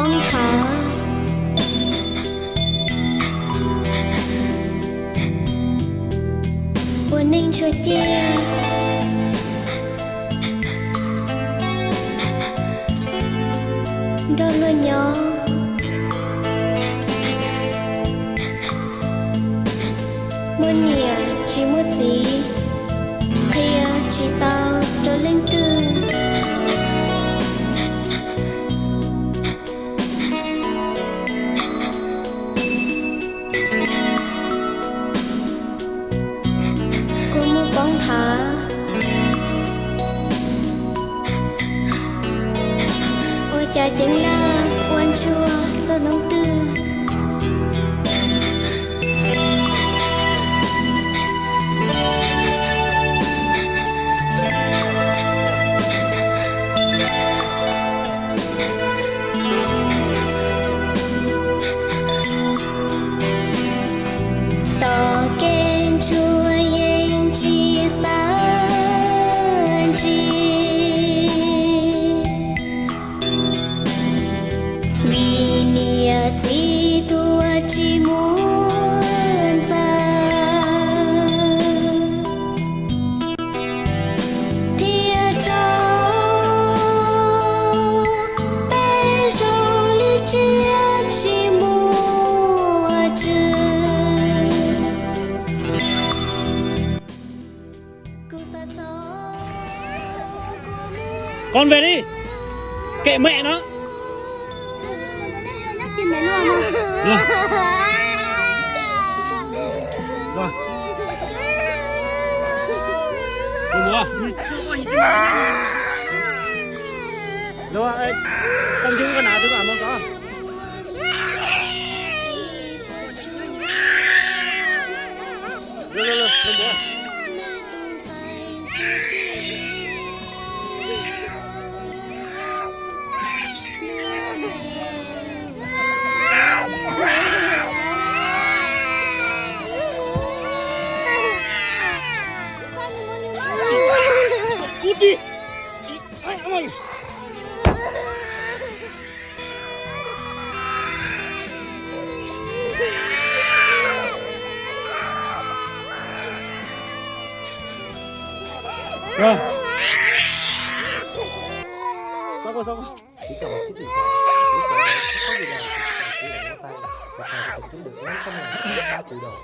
bóng thả buồn ninh cho chia đôi luôn nhỏ muốn nhẹ chỉ muốn gì khi chỉ tao cho linh tư cô muốn bóng thả ôi cha chính là quan chua do nông tư Con về đi, kệ mẹ nó. Chim mẹ luôn không? Rồi. Rồi. Đừng mua. Rồi, ê, con chú con nào chú nào không có. Rồi, đừng mua. Cút đi. Ai ơi. Rồi. Xong rồi. Chỉ cần một chút điện thoại, có gì đâu, chỉ cần một tay, đặt hàng được 3 triệu đồng.